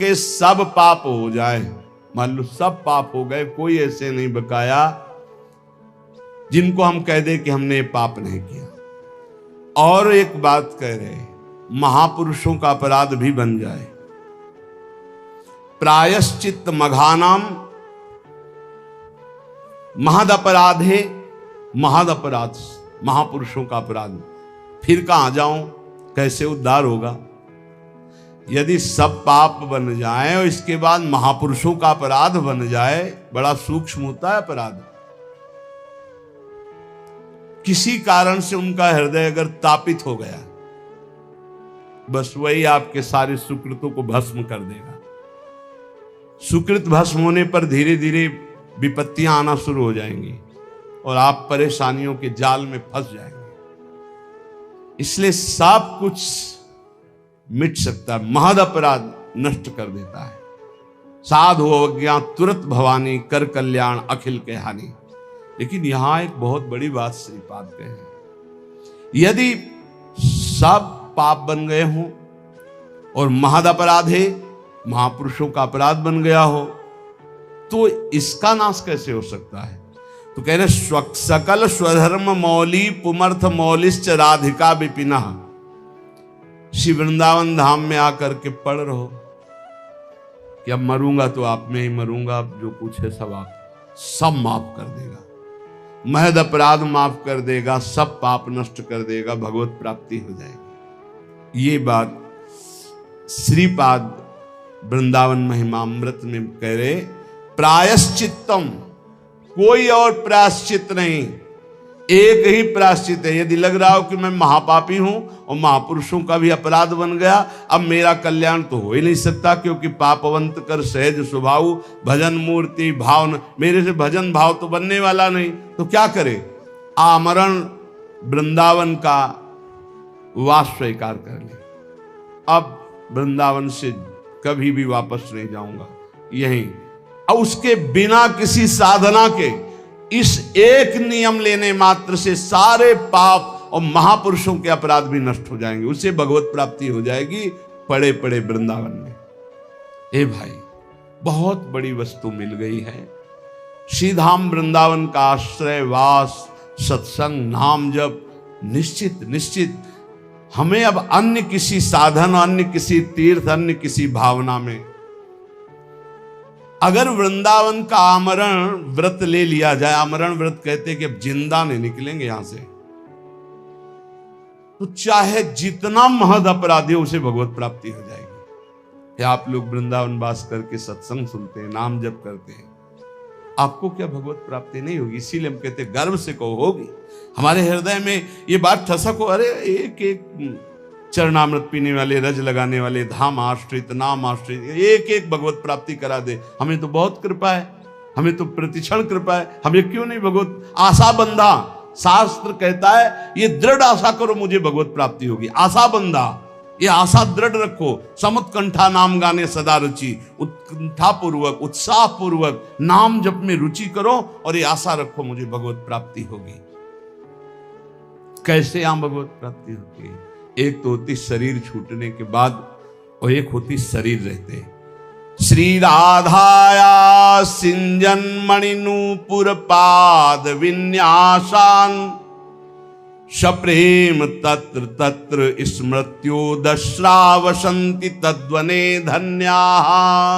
कि सब पाप हो जाए, मान लो सब पाप हो गए, कोई ऐसे नहीं बकाया जिनको हम कह दे कि हमने पाप नहीं किया। और एक बात कह रहे, महापुरुषों का अपराध भी बन जाए, प्रायश्चित मघानाम महद अपराध है, महद अपराध महापुरुषों का अपराध, फिर कहां जाऊं, कैसे उद्धार होगा? यदि सब पाप बन जाए और इसके बाद महापुरुषों का अपराध बन जाए, बड़ा सूक्ष्म होता है अपराध। किसी कारण से उनका हृदय अगर तापित हो गया, बस वही आपके सारे सुकृतों को भस्म कर देगा। सुकृत भस्म होने पर धीरे धीरे विपत्तियां आना शुरू हो जाएंगी और आप परेशानियों के जाल में फंस जाएंगे। इसलिए सब कुछ मिट सकता है, महद अपराध नष्ट कर देता है। साधु अवज्ञा तुरंत भवानी, कर कल्याण अखिल के हानि। लेकिन यहां एक बहुत बड़ी बात श्रीपाद कहे हैं, यदि सब पाप बन गए हों और महद अपराध है, महापुरुषों का अपराध बन गया हो, तो इसका नाश कैसे हो सकता है? तो कह रहे सकल स्वधर्म मौली पुमर्थ मौलिश्च राधिका विपिना। श्री वृंदावन धाम में आकर के पढ़ रहो कि अब मरूंगा तो आप में ही मरूंगा, अब जो कुछ है सब आप सब माफ कर देगा, महद अपराध माफ कर देगा, सब पाप नष्ट कर देगा, भगवत प्राप्ति हो जाएगी। ये बात श्रीपाद वृंदावन महिमामृत में कह रहे, प्रायश्चित्तम, कोई और प्रायश्चित नहीं, एक ही प्रायश्चित है। यदि लग रहा हो कि मैं महापापी हूं और महापुरुषों का भी अपराध बन गया, अब मेरा कल्याण तो हो ही नहीं सकता, क्योंकि पापवंत कर सहज स्वभाव भजन मूर्ति भाव, मेरे से भजन भाव तो बनने वाला नहीं, तो क्या करे? आमरण वृंदावन का वास स्वीकार कर ले, अब वृंदावन से कभी भी वापस नहीं जाऊंगा, यहीं। और उसके बिना किसी साधना के इस एक नियम लेने मात्र से सारे पाप और महापुरुषों के अपराध भी नष्ट हो जाएंगे, उसे भगवत प्राप्ति हो जाएगी पड़े पड़े वृंदावन में। ए भाई, बहुत बड़ी वस्तु मिल गई है। श्रीधाम वृंदावन का आश्रय वास, सत्संग, नाम जप, निश्चित निश्चित हमें अब अन्य किसी साधन, अन्य किसी तीर्थ, अन्य किसी भावना में, अगर वृंदावन का आमरण व्रत ले लिया जाए, आमरण व्रत कहते कि अब जिंदा नहीं निकलेंगे यहां से, तो चाहे जितना महद अपराधी हो उसे भगवत प्राप्ति हो जाएगी। क्या आप लोग वृंदावन वास करके सत्संग सुनते हैं, नाम जप करते हैं, आपको क्या भगवत प्राप्ति नहीं होगी? इसीलिए हम कहते हैं गर्व से कहो होगी। हमारे हृदय में ये बात ठसक हो, अरे एक एक चरणामृत पीने वाले, रज लगाने वाले, धाम आश्रित, नाम आश्रित, एक एक भगवत प्राप्ति करा दे, हमें तो बहुत कृपा है, हमें तो प्रतिक्षण कृपा है, हमें क्यों नहीं भगवत आशा बंधा। शास्त्र कहता है ये दृढ़ आशा करो मुझे भगवत प्राप्ति होगी, आशा बंधा, ये आशा दृढ़ रखो। समुत्कंठा नाम गाने सदा रुचि, उत्कंठा पूर्वक उत्साह पूर्वक नाम जप में रुचि करो और ये आशा रखो मुझे भगवत प्राप्ति होगी। कैसे यहां भगवत प्राप्ति होती है? एक तो होती शरीर छूटने के बाद और एक होती शरीर रहते। श्री राधाया सिंजन मणिनूपुर पाद विन्यासान, सप्रेम तत्र तत्र स्मृत्यो दश्रावसंति तद्वने धन्याः।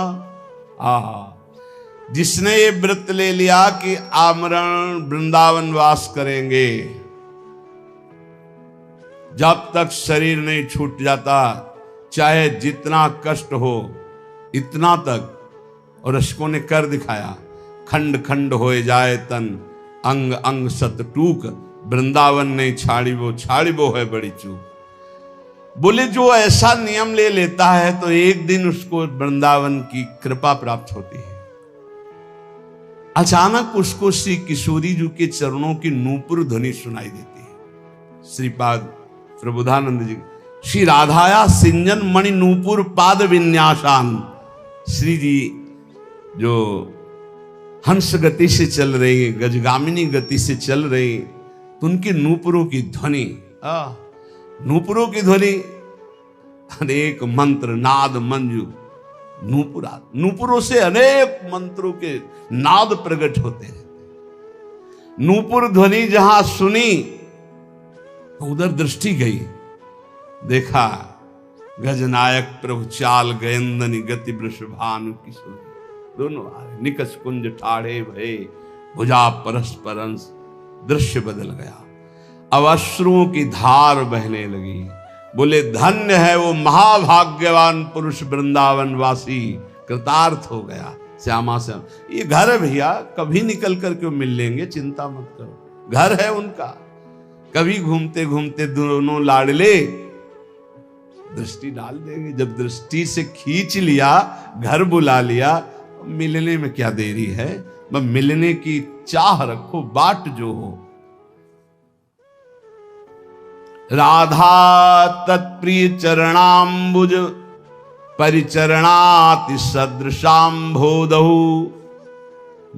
जिसने ये व्रत ले लिया कि आमरण वृंदावन वास करेंगे, जब तक शरीर नहीं छूट जाता, चाहे जितना कष्ट हो इतना तक। और अशकों ने कर दिखाया, खंड खंड होए जाए तन, अंग अंग सत टूक, वृंदावन नहीं छाड़ी वो है बड़ी चूक। बोले जो ऐसा नियम ले लेता है तो एक दिन उसको वृंदावन की कृपा प्राप्त होती है। अचानक उसको श्री किशोरी जी के चरणों की नूपुर ध्वनि सुनाई देती है। श्रीपाद प्रबुधानंद जी, श्री राधाया सिंजन मणि नूपुर पाद विन्यासान, श्री जी जो हंस गति से चल रही, गजगामिनी गति से चल रही, तो उनके नूपुरों की ध्वनि, नूपुरों की ध्वनि, अनेक मंत्र नाद मंजू नूपुरों से अनेक मंत्रों के नाद प्रकट होते हैं। नूपुर ध्वनि जहां सुनी तो उधर दृष्टि गई, देखा गजनायक प्रभु चाल गयंदनी गति वृषभानु किशोर, दोनों आ रहे, निकष कुंज ठाड़े भये भुजा परस्परंस, दृश्य बदल गया। अब अश्रुओं की धार बहने लगी। बोले धन्य है वो महाभाग्यवान पुरुष वृंदावन वासी, कृतार्थ हो गया। श्यामा श्याम ये घर है भैया, कभी निकल करके मिल लेंगे, चिंता मत करो, घर है उनका। कभी घूमते घूमते दोनों लाडले दृष्टि डाल देंगे। जब दृष्टि से खींच लिया, घर बुला लिया, मिलने में क्या देरी है। बस मिलने की चाह रखो, बाट जो हो। राधा तत्प्रिय चरणाम्बुज परिचरणाति सदृशाम्भोदहु,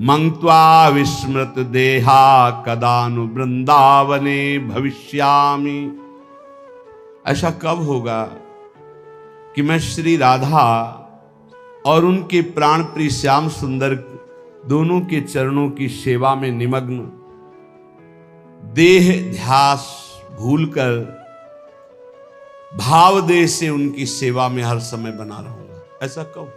मंक्त्वा विस्मृत देहा कदानु वृंदावने भविष्यामि। ऐसा कब होगा कि मैं श्री राधा और उनके प्राण प्रिय श्याम सुंदर दोनों के चरणों की सेवा में निमग्न, देह ध्यास भूलकर भाव देह से उनकी सेवा में हर समय बना रहूंगा। ऐसा कब होगा?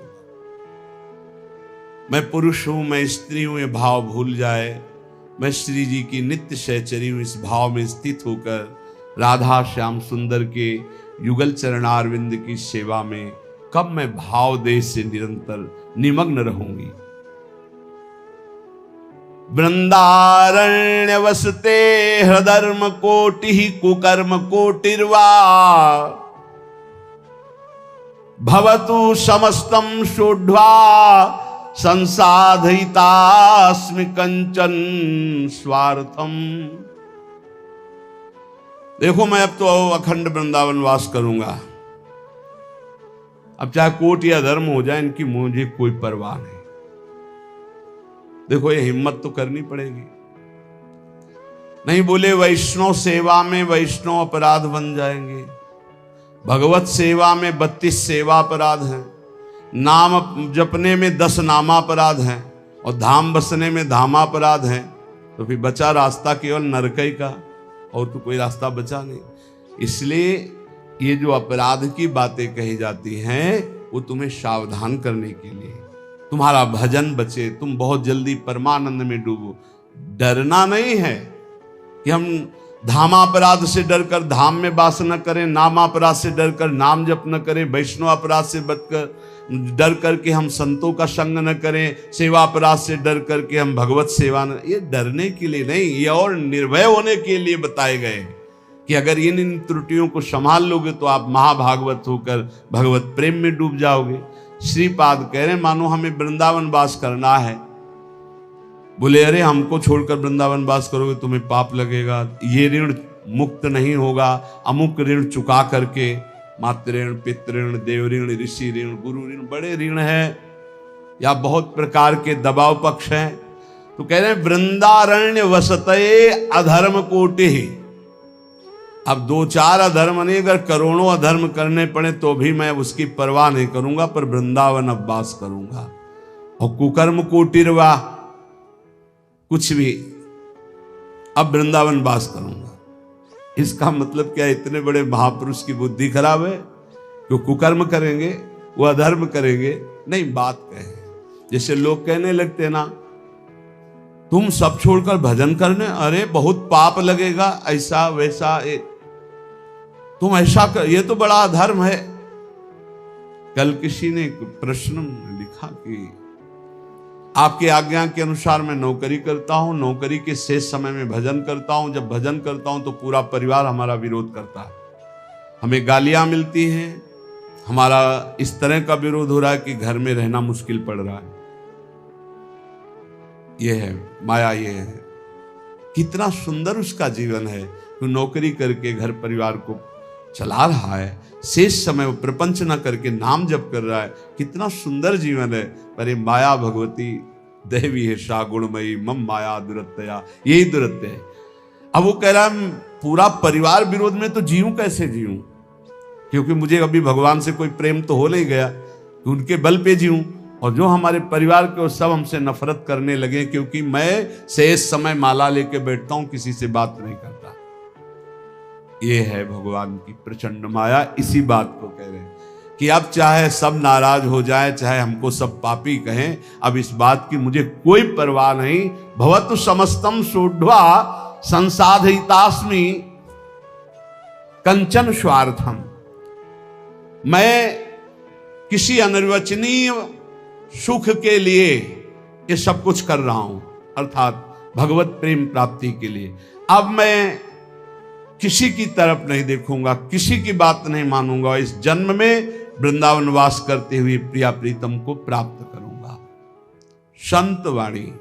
मैं पुरुष हूं, मैं स्त्री हूं, ये भाव भूल जाए। मैं श्री जी की नित्य सहचरी हूं, इस भाव में स्थित होकर राधा श्याम सुंदर के युगल चरणारविंद की सेवा में कब मैं भाव देह से निरंतर निमग्न रहूंगी। वृंदारण्य वसते हृदर्म कोटि कुकर्म कोटिर्वा, भवतु समस्तम शोढ्वा संसाधयितास्मि कंचन स्वार्थम। देखो मैं अब तो अखंड वृंदावन वास करूंगा, अब चाहे कोट या धर्म हो जाए, इनकी मुझे कोई परवाह नहीं। देखो ये हिम्मत तो करनी पड़ेगी। नहीं बोले वैष्णव सेवा में वैष्णव अपराध बन जाएंगे, भगवत सेवा में 32 सेवा अपराध हैं, नाम जपने में 10 नामापराध हैं, और धाम बसने में धामापराध हैं। तो फिर बचा रास्ता केवल नरकई का, और तो कोई रास्ता बचा नहीं। इसलिए ये जो अपराध की बातें कही जाती हैं वो तुम्हें सावधान करने के लिए, तुम्हारा भजन बचे, तुम बहुत जल्दी परमानंद में डूबो। डरना नहीं है कि हम धामापराध से डरकर धाम में वास न करें, नामापराध से डरकर नाम जप न करें, वैष्णव अपराध से बचकर डर करके हम संतों का संग न करें, सेवा अपराध से डर करके हम भगवत सेवा न। ये डरने के लिए नहीं, ये और निर्भय होने के लिए बताए गए कि अगर इन त्रुटियों को संभाल लोगे तो आप महाभागवत होकर भगवत प्रेम में डूब जाओगे। श्रीपाद कह रहे मानो हमें वृंदावन वास करना है। बोले अरे हमको छोड़कर वृंदावन वास करोगे तुम्हें पाप लगेगा, ये ऋण मुक्त नहीं होगा। अमुक ऋण चुका करके, मातृ ऋण, पितृ ऋण, देव ऋण, ऋषि ऋण, गुरु ऋण, बड़े ऋण हैं या बहुत प्रकार के दबाव पक्ष हैं। तो कह रहे वृंदारण्य वसते अधर्म कोटि। अब 2-4 अधर्म नहीं, अगर करोड़ों अधर्म करने पड़े तो भी मैं उसकी परवाह नहीं करूंगा, पर वृंदावन अब वास करूंगा। और कुकर्म कोटिर्वा, कुछ भी, अब वृंदावन वास करूंगा। इसका मतलब क्या, इतने बड़े महापुरुष की बुद्धि खराब है जो कुकर्म करेंगे, वो अधर्म करेंगे? नहीं, बात कहे जैसे लोग कहने लगते ना, तुम सब छोड़कर भजन करने, अरे बहुत पाप लगेगा, ऐसा वैसा, तुम ऐसा कर, ये तो बड़ा अधर्म है। कल किसी ने एक प्रश्न लिखा कि आपकी आज्ञा के अनुसार मैं नौकरी करता हूं, नौकरी के शेष समय में भजन करता हूं, जब भजन करता हूं तो पूरा परिवार हमारा विरोध करता है, हमें गालियां मिलती हैं, हमारा इस तरह का विरोध हो रहा है कि घर में रहना मुश्किल पड़ रहा है। यह है माया, ये है। कितना सुंदर उसका जीवन है, तो नौकरी करके घर परिवार को चला रहा है, शेष समय वो प्रपंच न करके नाम जप कर रहा है, कितना सुंदर जीवन है। पर ये माया भगवती देवी है सा गुणमयी मम माया दुरत्या, यही दुरत्य है। अब वो कह रहा है पूरा परिवार विरोध में, तो जीऊं कैसे जीऊं, क्योंकि मुझे अभी भगवान से कोई प्रेम तो हो नहीं गया। कि उनके बल पे जीऊं, और जो हमारे परिवार के वो सब हमसे नफरत करने लगे क्योंकि मैं शेष समय माला लेके बैठता हूं, किसी से बात नहीं करता। ये है भगवान की प्रचंड माया। इसी बात को कह रहे हैं कि अब चाहे सब नाराज हो जाए, चाहे हमको सब पापी कहें, अब इस बात की मुझे कोई परवाह नहीं। भवतु समस्तम सोढ़वा संसाधितास्मि कंचन स्वार्थम। मैं किसी अनिर्वचनीय सुख के लिए ये सब कुछ कर रहा हूं, अर्थात भगवत प्रेम प्राप्ति के लिए। अब मैं किसी की तरफ नहीं देखूंगा, किसी की बात नहीं मानूंगा, इस जन्म में वृंदावन वास करते हुए प्रिया प्रीतम को प्राप्त करूंगा। संत वाणी,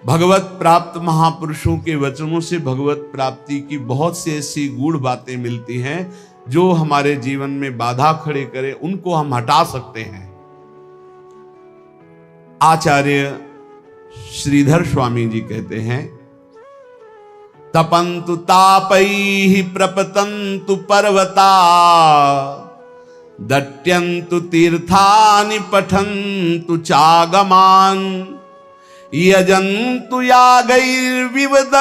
भगवत प्राप्त महापुरुषों के वचनों से भगवत प्राप्ति की बहुत सी ऐसी गूढ़ बातें मिलती हैं जो हमारे जीवन में बाधा खड़े करे, उनको हम हटा सकते हैं। आचार्य श्रीधर स्वामी जी कहते हैं, तपंतु तापैहि प्रपतंतु पर्वता, दट्यंतु तीर्थानि पठन्तु चागमान, यजन्तु यागैर्विवदन्तु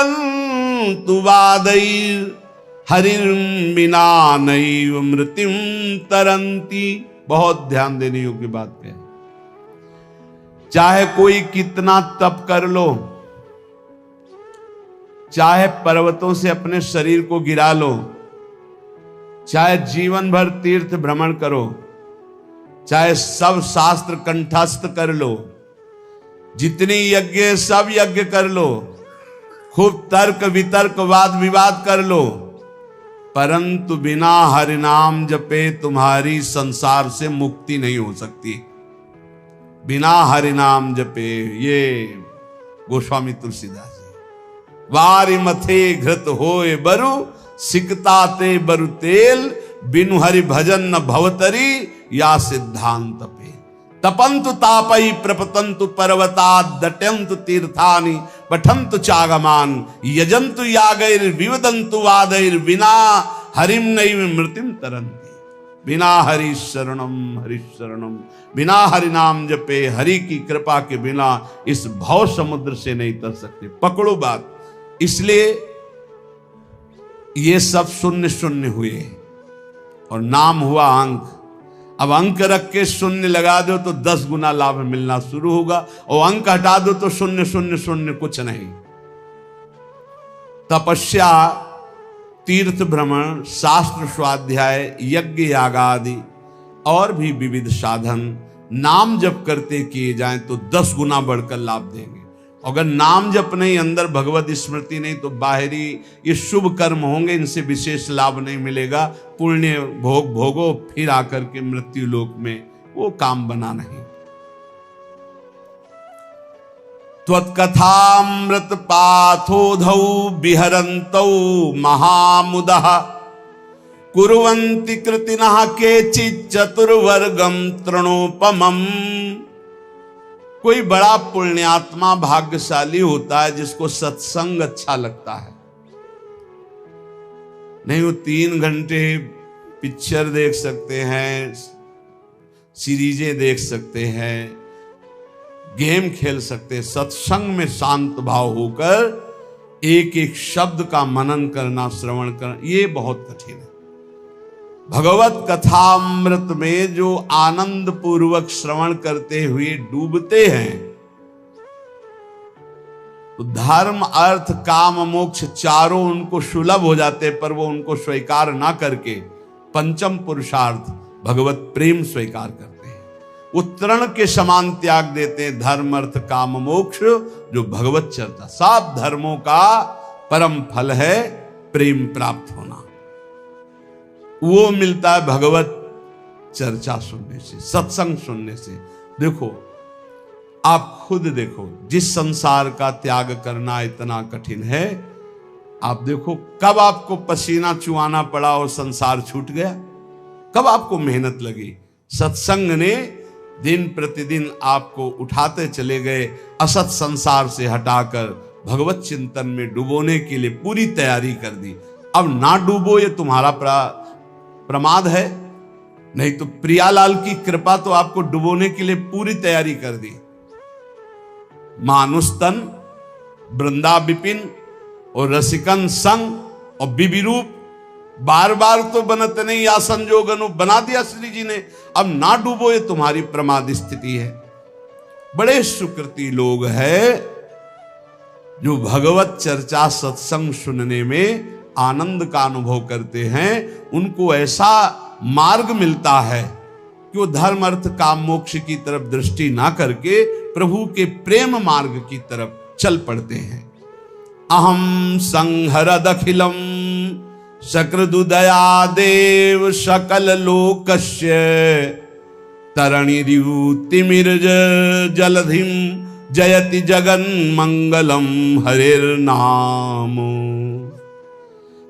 वादैर्, हरिर्बिना नैव मृत्युं तरन्ति। बहुत ध्यान देने योग्य बात है। चाहे कोई कितना तप कर लो, चाहे पर्वतों से अपने शरीर को गिरा लो, चाहे जीवन भर तीर्थ भ्रमण करो, चाहे सब शास्त्र कंठस्थ कर लो, जितनी यज्ञ सब यज्ञ कर लो, खूब तर्क वितर्क वाद विवाद कर लो, परंतु बिना हरिनाम जपे तुम्हारी संसार से मुक्ति नहीं हो सकती। बिना हरिनाम जपे, ये गोस्वामी तुलसीदास जी। वारि मथे घृत होए बरु, सिकता ते बरु तेल, बिनु हरि भजन न भवतरी, या सिद्धांत पे। तपंतु तापई प्रपतंतु पर्वता, दट्यंतु तीर्थानि पठंतु चागमान, यजंतु यागैर विवदंतु वादैर, बिना हरिम नैव मृत्युम तरन्ति। बिना हरि शरणम, हरि शरणम, बिना हरि नाम जपे, हरि की कृपा के बिना इस भव समुद्र से नहीं तर सकते। पकड़ो बात। इसलिए ये सब शून्य शून्य हुए और नाम हुआ अंक। अब अंक रख के शून्य लगा दो तो 10 गुना लाभ मिलना शुरू होगा, और अंक हटा दो तो शून्य शून्य शून्य कुछ नहीं। तपस्या, तीर्थ भ्रमण, शास्त्र स्वाध्याय, यज्ञ यागादि और भी विविध साधन नाम जप करते किए जाएं तो 10 गुना बढ़कर लाभ देंगे। अगर नाम जप नहीं, अंदर भगवत स्मृति नहीं, तो बाहरी ये शुभ कर्म होंगे, इनसे विशेष लाभ नहीं मिलेगा। पुण्य भोग भोगो, फिर आकर के मृत्यु लोक में वो काम बना नहीं। त्वत्कथामृत पाथोधौ विहरन्तौ महामुदः, कुर्वन्ति कृतिनः केचित् चतुर्वर्गं तृणोपमम्। कोई बड़ा पुण्यात्मा भाग्यशाली होता है जिसको सत्संग अच्छा लगता है। नहीं, वो 3 घंटे पिक्चर देख सकते हैं, सीरीजें देख सकते हैं, गेम खेल सकते हैं। सत्संग में शांत भाव होकर एक एक शब्द का मनन करना, श्रवण करना, ये बहुत कठिन है। भगवत कथामृत में जो आनंद पूर्वक श्रवण करते हुए डूबते हैं, तो धर्म अर्थ काम मोक्ष चारों उनको सुलभ हो जाते, पर वो उनको स्वीकार ना करके पंचम पुरुषार्थ भगवत प्रेम स्वीकार करते हैं। वो तृण के समान त्याग देते हैं धर्म अर्थ काम मोक्ष, जो भगवत चर्चा। सब धर्मों का परम फल है प्रेम प्राप्त होना। वो मिलता है भगवत चर्चा सुनने से, सत्संग सुनने से। देखो, आप खुद देखो, जिस संसार का त्याग करना इतना कठिन है, आप देखो कब आपको पसीना चुआना पड़ा और संसार छूट गया, कब आपको मेहनत लगी। सत्संग ने दिन प्रतिदिन आपको उठाते चले गए, असत संसार से हटाकर भगवत चिंतन में डुबोने के लिए पूरी तैयारी कर दी। अब ना डूबो, ये तुम्हारा प्रमाद है। नहीं तो प्रियालाल की कृपा तो आपको डुबोने के लिए पूरी तैयारी कर दी। मानुष तन, वृंदा विपिन और रसिकन संग और बिबी रूप बार बार तो बनत नहीं या संजोगनु बना दिया श्री जी ने। अब ना डूबो, ये तुम्हारी प्रमाद स्थिति है। बड़े सुकृति लोग हैं जो भगवत चर्चा सत्संग सुनने में आनंद का अनुभव करते हैं। उनको ऐसा मार्ग मिलता है कि वो धर्म अर्थ काम मोक्ष की तरफ दृष्टि ना करके प्रभु के प्रेम मार्ग की तरफ चल पड़ते हैं। अहम संहरदखिलम सकृदुदया देव सकल लोकस्य तरणिरितिमिर्ज जलधिम जयति जगन मंगलम हरिर्नाम।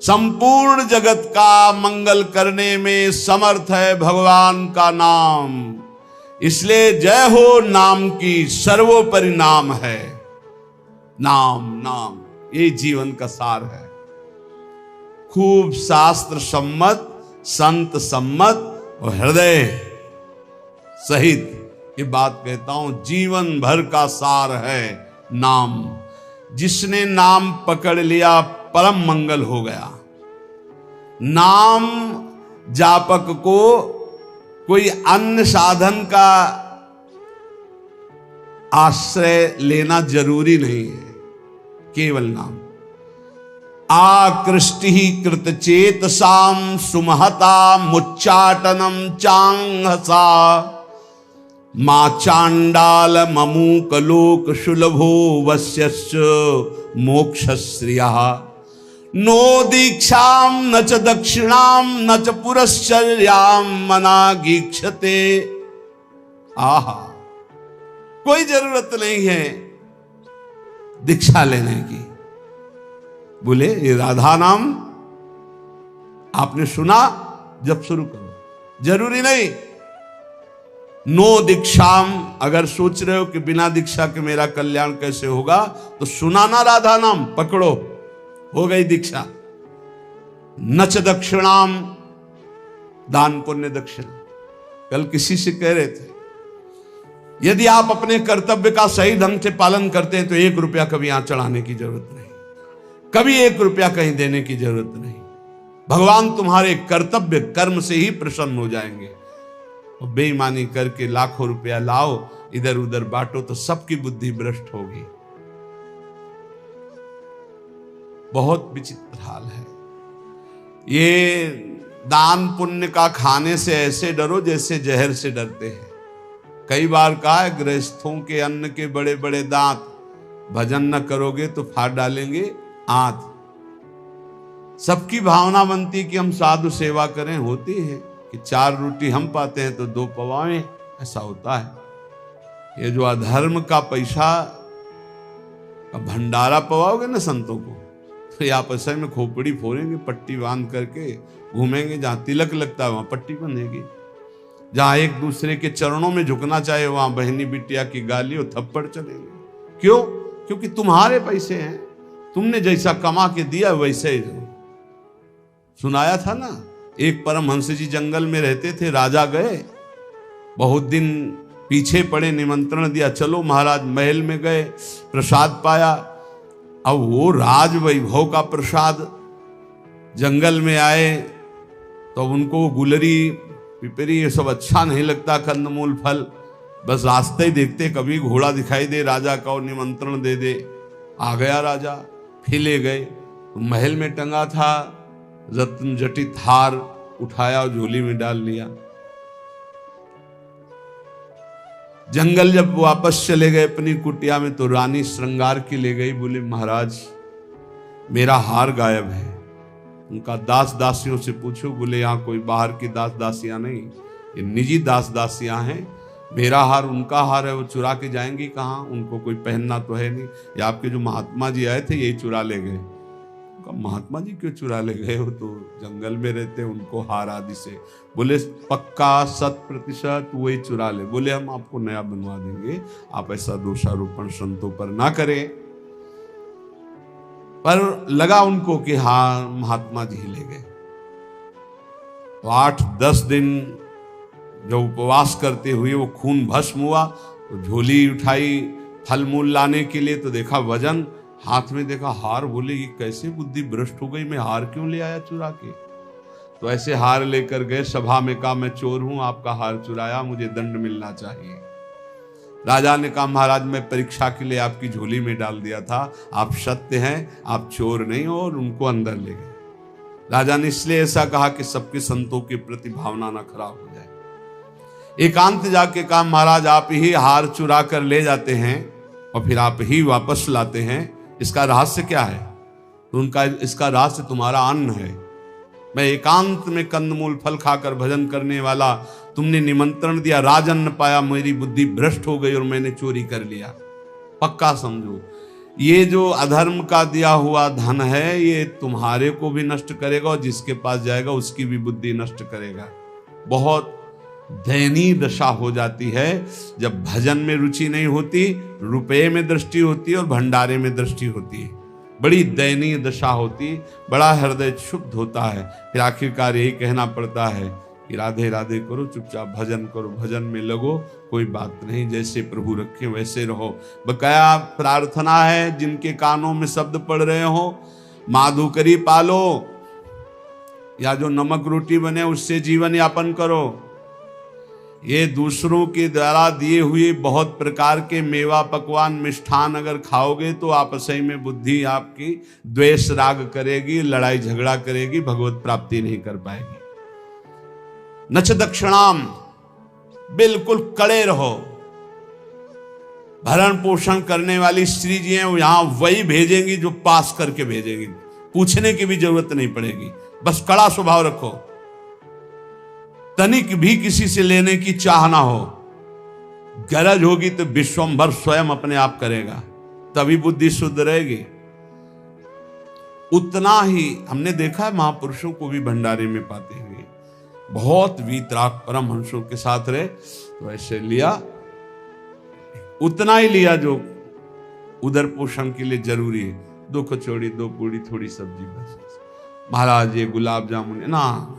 संपूर्ण जगत का मंगल करने में समर्थ है भगवान का नाम, इसलिए जय हो नाम की, सर्वोपरि नाम है। नाम नाम ये जीवन का सार है। खूब शास्त्र सम्मत, संत सम्मत और हृदय सहित ये बात कहता हूं, जीवन भर का सार है नाम। जिसने नाम पकड़ लिया परम मंगल हो गया। नाम जापक को कोई अन्य साधन का आश्रय लेना जरूरी नहीं है, केवल नाम। आकृष्टि कृत चेतसाम सुमहता मुच्चाटनम चांगसा मा चांडाल ममूक लोक शुलभो वश्यस्य मोक्षश्रिया। नो दीक्षाम न च दक्षिणाम न च पुरश्चर्याम मनागीक्षते। आहा, कोई जरूरत नहीं है दीक्षा लेने की। बोले ये राधा नाम आपने सुना, जब शुरू करो, जरूरी नहीं। नो दीक्षाम, अगर सोच रहे हो कि बिना दीक्षा के मेरा कल्याण कैसे होगा, तो सुना ना राधा नाम, पकड़ो, हो गई दीक्षा। नच दक्षिणाम, दान पुण्य दक्षिणा। कल किसी से कह रहे थे, यदि आप अपने कर्तव्य का सही ढंग से पालन करते हैं तो 1 रुपया कभी यहां चढ़ाने की जरूरत नहीं, कभी 1 रुपया कहीं देने की जरूरत नहीं। भगवान तुम्हारे कर्तव्य कर्म से ही प्रसन्न हो जाएंगे। और बेईमानी करके लाखों रुपया लाओ, इधर उधर बांटो, तो सबकी बुद्धि भ्रष्ट होगी। बहुत विचित्र हाल है। ये दान पुण्य का खाने से ऐसे डरो जैसे जहर से डरते हैं। कई बार कहा है, गृहस्थों के अन्न के बड़े बड़े दांत, भजन न करोगे तो फाड़ डालेंगे आंत। सबकी भावना बनती कि हम साधु सेवा करें, होती है कि 4 रोटी हम पाते हैं तो 2 पवाएं, ऐसा होता है। ये जो अधर्म का पैसा का भंडारा पवाओगे ना संतों को, तो ये आपस में खोपड़ी फोड़ेंगे, पट्टी बांध करके घूमेंगे। जहां तिलक लगता है वहां पट्टी बंधेगी। जहां एक दूसरे के चरणों में झुकना चाहे वहां बहनी बिटिया की गाली और थप्पड़ चलेंगे। क्यों? क्योंकि तुम्हारे पैसे हैं, तुमने जैसा कमा के दिया वैसे ही दो। सुनाया था ना, एक परमहंस जी जंगल में रहते थे, राजा गए, बहुत दिन पीछे पड़े, निमंत्रण दिया, चलो महाराज। महल में गए, प्रसाद पाया। अब वो राज वैभव का प्रसाद, जंगल में आए तो उनको गुलरी पिपरी ये सब अच्छा नहीं लगता, कंदमूल फल। बस रास्ते ही देखते, कभी घोड़ा दिखाई दे राजा का और निमंत्रण दे दे। आ गया राजा, फिर ले गए तो महल में टंगा था रत्न जटित हार, उठाया और झोली में डाल लिया। जंगल जब वापस चले गए अपनी कुटिया में तो रानी श्रृंगार की ले गई। बोले महाराज मेरा हार गायब है। उनका दास दासियों से पूछो। बोले यहाँ कोई बाहर की दास दासियां नहीं, ये निजी दास दासियां हैं। मेरा हार उनका हार है, वो चुरा के जाएंगी कहाँ? उनको कोई पहनना तो है नहीं। या आपके जो महात्मा जी आए थे यही चुरा ले गए। महात्मा जी क्यों चुरा ले गए? हो तो जंगल में रहते, उनको हार आदि से। बोले पक्का 100% वही चुरा ले। बोले हम आपको नया बनवा देंगे, आप ऐसा दोषारोपण संतों पर ना करें। पर लगा उनको कि हाँ महात्मा जी ले गए। तो 8-10 दिन जब उपवास करते हुए वो खून भस्म हुआ तो झोली उठाई फल मूल लाने के लिए, तो देखा वजन, हाथ में देखा हार, बोले ये कैसे बुद्धि भ्रष्ट हो गई, मैं हार क्यों ले आया चुरा के। तो ऐसे हार लेकर गए, सभा में कहा मैं चोर हूं, आपका हार चुराया, मुझे दंड मिलना चाहिए। राजा ने कहा महाराज मैं परीक्षा के लिए आपकी झोली में डाल दिया था, आप सत्य हैं, आप चोर नहीं हो, और उनको अंदर ले गए। राजा ने इसलिए ऐसा कहा कि सबके संतों के प्रति भावना ना खराब हो जाए। एकांत जाके कहा महाराज आप ही हार चुरा कर ले जाते हैं और फिर आप ही वापस लाते हैं, इसका रहस्य क्या है। तो उनका इसका रहस्य तुम्हारा अन्न है। मैं एकांत में कंदमूल फल खाकर भजन करने वाला, तुमने निमंत्रण दिया, राजन्न पाया, मेरी बुद्धि भ्रष्ट हो गई और मैंने चोरी कर लिया। पक्का समझो ये जो अधर्म का दिया हुआ धन है ये तुम्हारे को भी नष्ट करेगा और जिसके पास जाएगा उसकी भी बुद्धि नष्ट करेगा। बहुत दयनीय दशा हो जाती है जब भजन में रुचि नहीं होती, रुपये में दृष्टि होती है और भंडारे में दृष्टि होती है। बड़ी दयनीय दशा होती, बड़ा हृदय क्षुब्ध होता है। फिर आखिरकार यही कहना पड़ता है कि राधे राधे करो, चुपचाप भजन करो, भजन में लगो, कोई बात नहीं, जैसे प्रभु रखे वैसे रहो। बकाया प्रार्थना है, जिनके कानों में शब्द पड़ रहे हो, माधुकरी पालो या जो नमक रोटी बने उससे जीवन यापन करो। ये दूसरों के द्वारा दिए हुए बहुत प्रकार के मेवा पकवान मिष्ठान अगर खाओगे तो आपसी में बुद्धि आपकी द्वेष राग करेगी, लड़ाई झगड़ा करेगी, भगवत प्राप्ति नहीं कर पाएगी। नच दक्षिणाम, बिल्कुल कड़े रहो। भरण पोषण करने वाली स्त्री जी हैं, वो यहां वही भेजेंगी जो पास करके भेजेंगी, पूछने की भी जरूरत नहीं पड़ेगी, बस कड़ा स्वभाव रखो। तनिक भी किसी से लेने की चाह ना हो, गरज होगी तो विश्वंभर स्वयं अपने आप करेगा, तभी बुद्धि शुद्ध रहेगी। उतना ही हमने देखा है महापुरुषों को भी भंडारे में पाते हुए, बहुत वीतराग परमहंसों के साथ रहे तो ऐसे लिया, उतना ही लिया जो उदर पोषण के लिए जरूरी है। 2 कचौड़ी 2 पूड़ी थोड़ी सब्जी बस। महाराज ये गुलाब जामुन ना,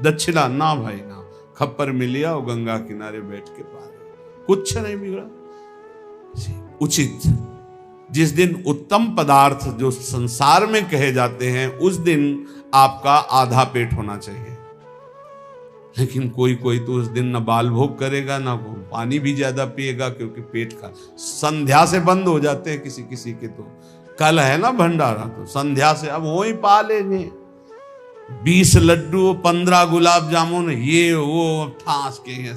दक्षिणा ना भाई ना, खप्पर में लिया और गंगा किनारे बैठ के पा रहे, कुछ नहीं बिगड़ा। उचित जिस दिन उत्तम पदार्थ जो संसार में कहे जाते हैं उस दिन आपका आधा पेट होना चाहिए, लेकिन कोई कोई तो उस दिन न बाल भोग करेगा ना पानी भी ज्यादा पिएगा, क्योंकि पेट का संध्या से बंद हो जाते हैं किसी किसी के। तो कल है ना भंडारा, तो संध्या से अब वही पा लेंगे, 20 लड्डू 15 गुलाब जामुन ये वो ठास के हैं।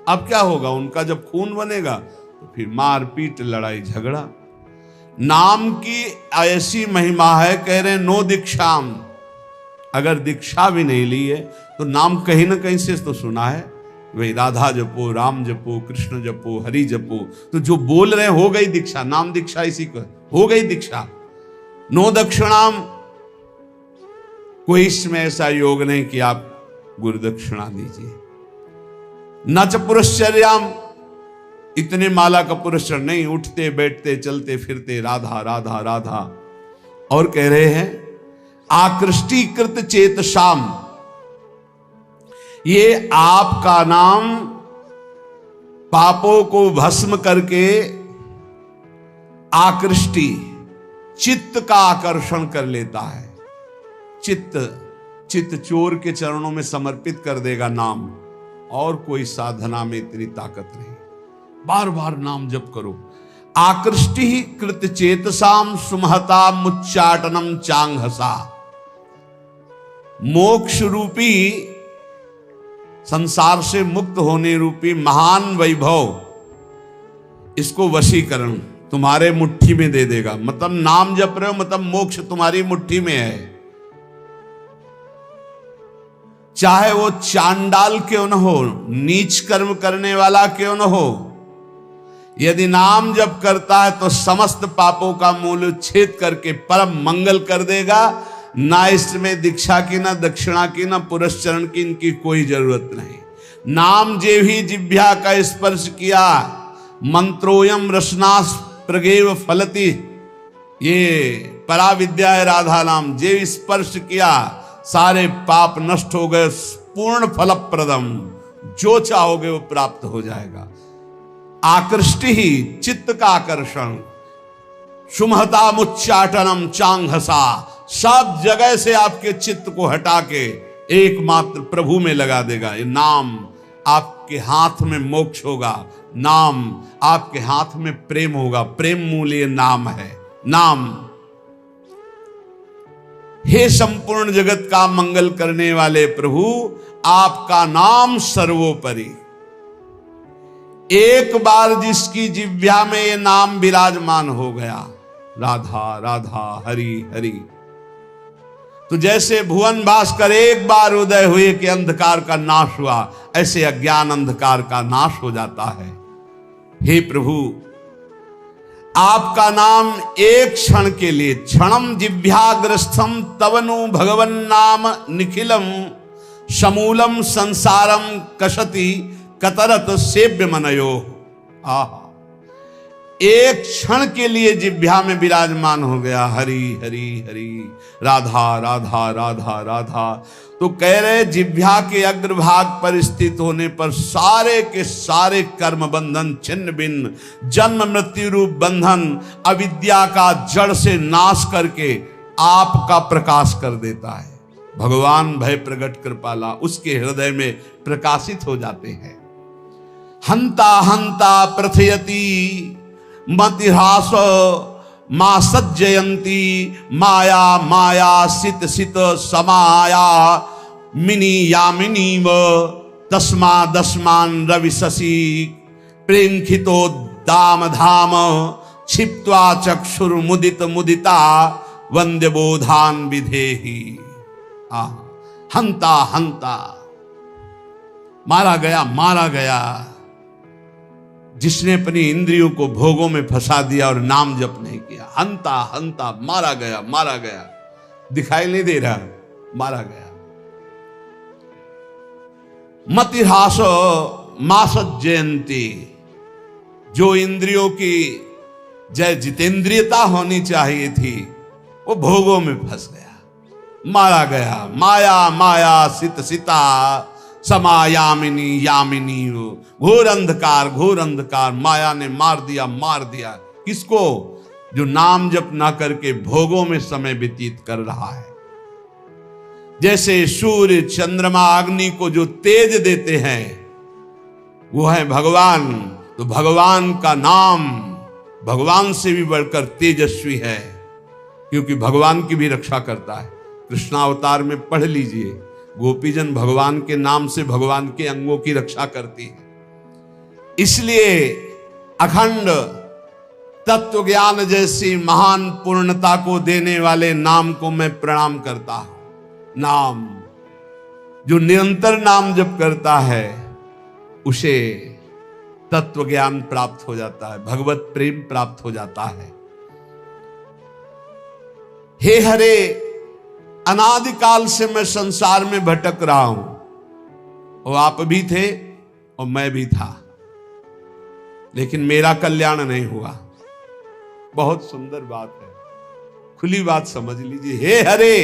अब क्या होगा, उनका जब खून बनेगा तो फिर मार पीट लड़ाई झगड़ा। नाम की ऐसी महिमा है, कह रहे नो दीक्षाम, अगर दीक्षा भी नहीं ली है तो नाम कहीं ना कहीं से तो सुना है, वही राधा जपो, राम जपो, कृष्ण जपो, हरि जपो, तो जो बोल रहे हो गई दीक्षा, नाम दीक्षा इसी को हो गई दीक्षा। नो दक्षिणाम, कोई इसमें ऐसा योग नहीं कि आप गुरु दक्षिणा दीजिए। न च पुरश्चर्याम, इतने माला का पुरस्कार नहीं, उठते बैठते चलते फिरते राधा राधा राधा। और कह रहे हैं आकृष्टीकृत चेत शाम, ये आपका नाम पापों को भस्म करके आकृष्टि चित्त का आकर्षण कर लेता है। चित्त चोर के चरणों में समर्पित कर देगा नाम, और कोई साधना में इतनी ताकत नहीं। बार बार नाम जप करो। आकृष्टि कृत चेतसाम सुमहता मुच्चाटनम चांगहसा, मोक्ष रूपी संसार से मुक्त होने रूपी महान वैभव, इसको वशीकरण तुम्हारे मुट्ठी में दे देगा। मतलब नाम जप रहे हो मतलब मोक्ष तुम्हारी मुट्ठी में है। चाहे वो चांडाल क्यों न हो, नीच कर्म करने वाला क्यों न हो, यदि नाम जप करता है तो समस्त पापों का मूल छेद करके परम मंगल कर देगा। ना इसमें दीक्षा की, ना दक्षिणा की, ना पुरस्चरण की, इनकी कोई जरूरत नहीं। नाम जे भी जिह्वा का स्पर्श किया, मंत्रोयम रसनास प्रगेव फलति, ये पराविद्या है राधा नाम, जे स्पर्श किया सारे पाप नष्ट हो गए। पूर्ण फलप्रदम, जो चाहोगे वो प्राप्त हो जाएगा। आकृष्टि ही चित्त का आकर्षण, सुमहता मुच्चाटनम चांगहसा, सब जगह से आपके चित्त को हटा के एकमात्र प्रभु में लगा देगा। ये नाम आपके हाथ में मोक्ष होगा, नाम आपके हाथ में प्रेम होगा, प्रेम मूल्य नाम है। नाम, हे संपूर्ण जगत का मंगल करने वाले प्रभु, आपका नाम सर्वोपरि। एक बार जिसकी जिह्वा में ये नाम विराजमान हो गया, राधा राधा हरि हरि, तो जैसे भुवन भास्कर एक बार उदय हुए कि अंधकार का नाश हुआ, ऐसे अज्ञान अंधकार का नाश हो जाता है। हे प्रभु, आपका नाम एक क्षण के लिए, क्षणम जिह्वाग्रस्थम तवनु भगवन नाम निखिलम समूलम संसारम कशति कतरत सेव्य मनयो। आहा, एक क्षण के लिए जिह्वा में विराजमान हो गया, हरि हरि हरि, राधा राधा राधा राधा। तो कह रहे जिह्वा के अग्रभाग पर स्थित होने पर सारे के सारे कर्म बंधन छिन्न भिन्न, जन्म मृत्यु रूप बंधन अविद्या का जड़ से नाश करके आपका प्रकाश कर देता है। भगवान भय प्रगट कृपाला उसके हृदय में प्रकाशित हो जाते हैं। हंता हंता प्रथयति मतिहास मां सज्जयंती, माया माया सित सित समाया मिनी यामिनी व तस्मा दस्मान रवि शशि प्रेंखितो दाम धाम क्षिप्त्वा चक्षुर मुदित मुदिता वंद्य बोधान विधेहि। हंता हंता, मारा गया मारा गया, जिसने अपनी इंद्रियों को भोगों में फंसा दिया और नाम जप नहीं किया। हंता हंता, मारा गया मारा गया, दिखाई नहीं दे रहा, मारा गया। मतिहास मासत जयंती, जो इंद्रियों की जय जितेंद्रियता होनी चाहिए थी वो भोगों में फंस गया, मारा गया। माया माया सित सिता समायामिनी यामिनी, घोर अंधकार माया ने मार दिया। किसको? जो नाम जप ना करके भोगों में समय व्यतीत कर रहा है। जैसे सूर्य चंद्रमा अग्नि को जो तेज देते हैं वो है भगवान, तो भगवान का नाम भगवान से भी बढ़कर तेजस्वी है, क्योंकि भगवान की भी रक्षा करता है। कृष्णावतार में पढ़ लीजिए, गोपीजन भगवान के नाम से भगवान के अंगों की रक्षा करती है। इसलिए अखंड तत्व ज्ञान जैसी महान पूर्णता को देने वाले नाम को मैं प्रणाम करता हूं। नाम, जो निरंतर नाम जप करता है उसे तत्व ज्ञान प्राप्त हो जाता है, भगवत प्रेम प्राप्त हो जाता है। हे हरे, अनादिकाल से मैं संसार में भटक रहा हूं, और आप भी थे और मैं भी था, लेकिन मेरा कल्याण नहीं हुआ। बहुत सुंदर बात है, खुली बात समझ लीजिए। हे हरे,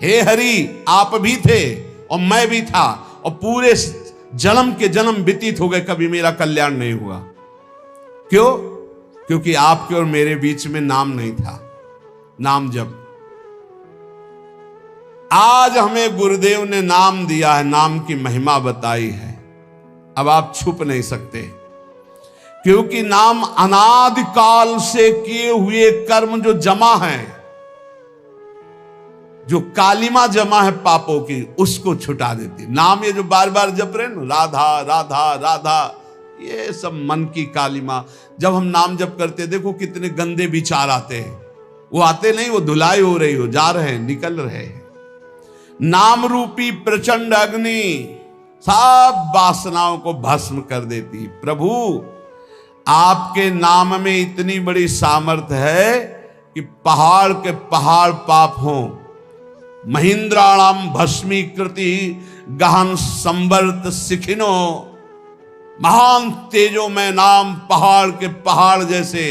हे हरि, आप भी थे और मैं भी था, और पूरे जन्म के जन्म व्यतीत हो गए, कभी मेरा कल्याण नहीं हुआ। क्यों? क्योंकि आपके और मेरे बीच में नाम नहीं था, नाम जप। आज हमें गुरुदेव ने नाम दिया है, नाम की महिमा बताई है, अब आप छुप नहीं सकते, क्योंकि नाम अनादिकाल से किए हुए कर्म जो जमा है, जो कालिमा जमा है पापों की, उसको छुटा देती। नाम ये जो बार बार जप रहे ना, राधा राधा राधा, ये सब मन की कालिमा। जब हम नाम जप करते, देखो कितने गंदे विचार आते हैं, वो आते नहीं, वो धुलाई हो रही हो, जा रहे हैं, निकल रहे हैं। नाम रूपी प्रचंड अग्नि सब वासनाओं को भस्म कर देती। प्रभु, आपके नाम में इतनी बड़ी सामर्थ्य है कि पहाड़ के पहाड़ पाप हों, महिंद्राणाम भस्मीकृति गहन संवर्त सिखिनो, महान तेजो में नाम पहाड़ के पहाड़ जैसे